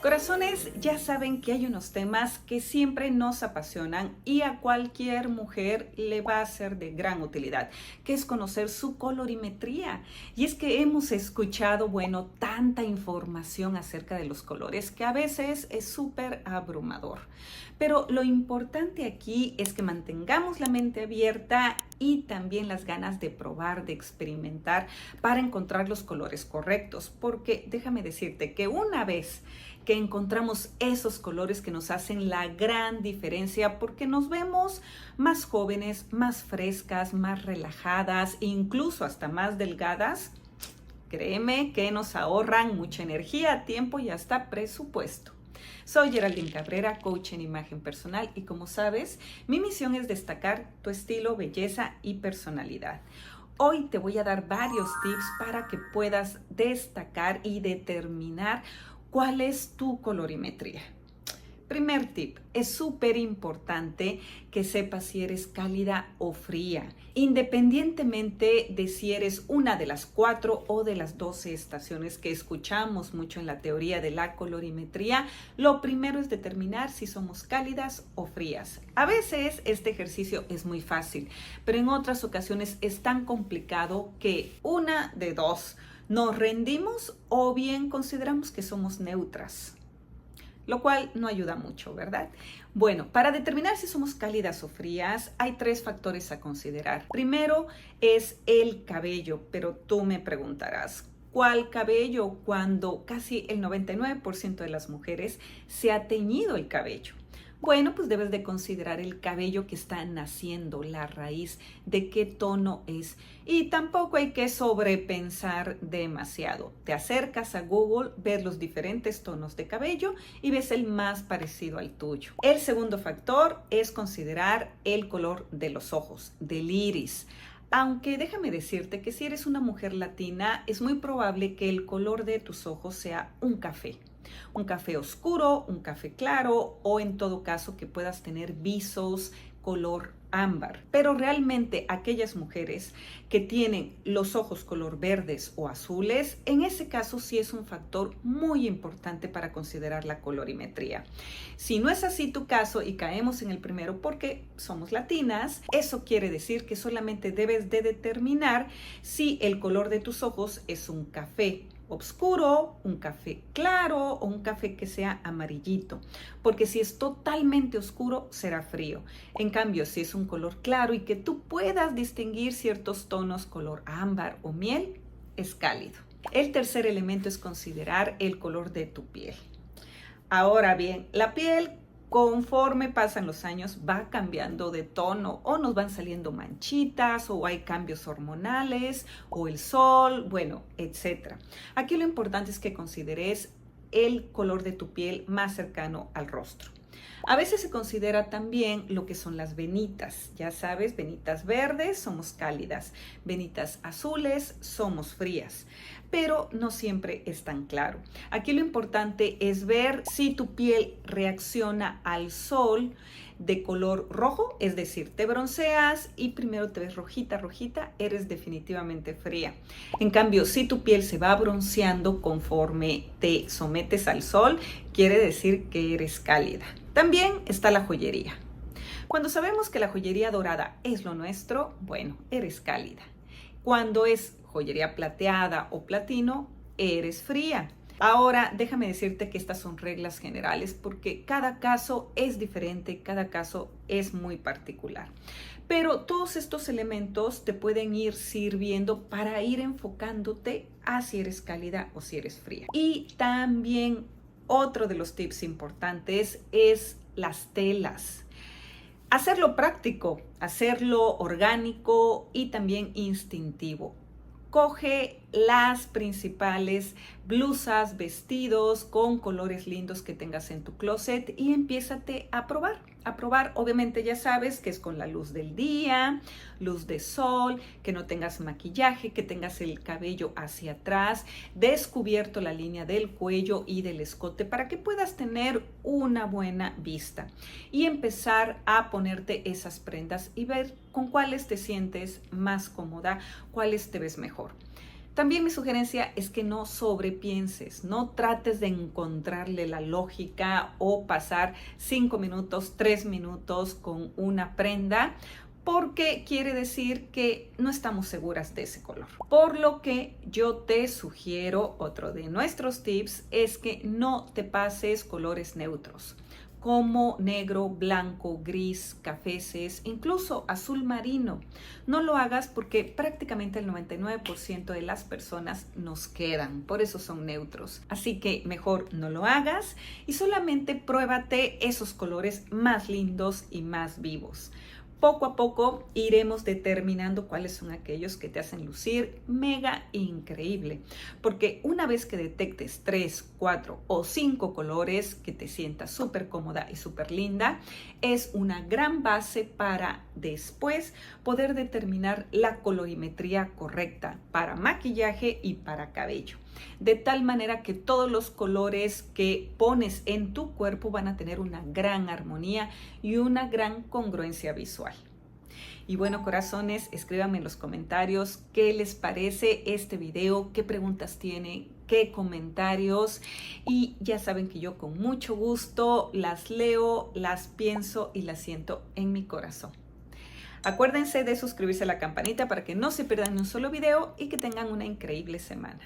Corazones, ya saben que hay unos temas que siempre nos apasionan y a cualquier mujer le va a ser de gran utilidad, que es conocer su colorimetría. Y es que hemos escuchado, bueno, tanta información acerca de los colores que a veces es súper abrumador. Pero lo importante aquí es que mantengamos la mente abierta y también las ganas de probar, de experimentar para encontrar los colores correctos. Porque déjame decirte que una vez que encontramos esos colores que nos hacen la gran diferencia porque nos vemos más jóvenes, más frescas, más relajadas, incluso hasta más delgadas, créeme que nos ahorran mucha energía, tiempo y hasta presupuesto. Soy Geraldine Cabrera, coach en imagen personal y como sabes, mi misión es destacar tu estilo, belleza y personalidad. Hoy te voy a dar varios tips para que puedas destacar y determinar cuál es tu colorimetría. Primer tip, es súper importante que sepas si eres cálida o fría, independientemente de si eres una de las 4 o de las 12 estaciones que escuchamos mucho en la teoría de la colorimetría. Lo primero es determinar si somos cálidas o frías. A veces este ejercicio es muy fácil, pero en otras ocasiones es tan complicado que una de dos, nos rendimos o bien consideramos que somos neutras, lo cual no ayuda mucho, ¿verdad? Bueno, para determinar si somos cálidas o frías, hay 3 factores a considerar. Primero es el cabello, pero tú me preguntarás, ¿cuál cabello? Cuando casi el 99% de las mujeres se ha teñido el cabello. Bueno, pues debes de considerar el cabello que está naciendo, la raíz, de qué tono es. Y tampoco hay que sobrepensar demasiado. Te acercas a Google, ves los diferentes tonos de cabello y ves el más parecido al tuyo. El segundo factor es considerar el color de los ojos, del iris. Aunque déjame decirte que si eres una mujer latina, es muy probable que el color de tus ojos sea un café. Un café oscuro, un café claro o en todo caso que puedas tener visos color ámbar. Pero realmente aquellas mujeres que tienen los ojos color verdes o azules, en ese caso sí es un factor muy importante para considerar la colorimetría. Si no es así tu caso y caemos en el primero porque somos latinas, eso quiere decir que solamente debes de determinar si el color de tus ojos es un café oscuro, un café claro o un café que sea amarillito, porque si es totalmente oscuro será frío. En cambio, si es un color claro y que tú puedas distinguir ciertos tonos color ámbar o miel, es cálido. El tercer elemento es considerar el color de tu piel. Ahora bien, la piel conforme pasan los años va cambiando de tono o nos van saliendo manchitas o hay cambios hormonales o el sol, bueno, etcétera. Aquí lo importante es que consideres el color de tu piel más cercano al rostro. A veces se considera también lo que son las venitas. Ya sabes, venitas verdes somos cálidas, venitas azules somos frías, pero no siempre es tan claro. Aquí lo importante es ver si tu piel reacciona al sol de color rojo, es decir, te bronceas y primero te ves rojita, eres definitivamente fría. En cambio, si tu piel se va bronceando conforme te sometes al sol, quiere decir que eres cálida. También está la joyería. Cuando sabemos que la joyería dorada es lo nuestro, bueno, eres cálida. Cuando es joyería plateada o platino, eres fría. Ahora, déjame decirte que estas son reglas generales porque cada caso es diferente, cada caso es muy particular. Pero todos estos elementos te pueden ir sirviendo para ir enfocándote a si eres cálida o si eres fría. Y también otro de los tips importantes es las telas. Hacerlo práctico, hacerlo orgánico y también instintivo. Coge las principales blusas, vestidos con colores lindos que tengas en tu closet y empiézate a probar. Obviamente ya sabes que es con la luz del día, luz de sol, que no tengas maquillaje, que tengas el cabello hacia atrás, descubierto la línea del cuello y del escote para que puedas tener una buena vista y empezar a ponerte esas prendas y ver con cuáles te sientes más cómoda, cuáles te ves mejor. También mi sugerencia es que no sobrepienses, no trates de encontrarle la lógica o pasar 5 minutos, 3 minutos con una prenda, porque quiere decir que no estamos seguras de ese color. Por lo que yo te sugiero, otro de nuestros tips, es que no te pases colores neutros, como negro, blanco, gris, cafeces, incluso azul marino. No lo hagas porque prácticamente el 99% de las personas nos quedan, por eso son neutros. Así que mejor no lo hagas y solamente pruébate esos colores más lindos y más vivos. Poco a poco iremos determinando cuáles son aquellos que te hacen lucir mega increíble, porque una vez que detectes 3, 4 o 5 colores que te sientas súper cómoda y súper linda, es una gran base para después poder determinar la colorimetría correcta para maquillaje y para cabello. De tal manera que todos los colores que pones en tu cuerpo van a tener una gran armonía y una gran congruencia visual. Y bueno, corazones, escríbanme en los comentarios qué les parece este video, qué preguntas tienen, qué comentarios. Y ya saben que yo con mucho gusto las leo, las pienso y las siento en mi corazón. Acuérdense de suscribirse a la campanita para que no se pierdan ni un solo video y que tengan una increíble semana.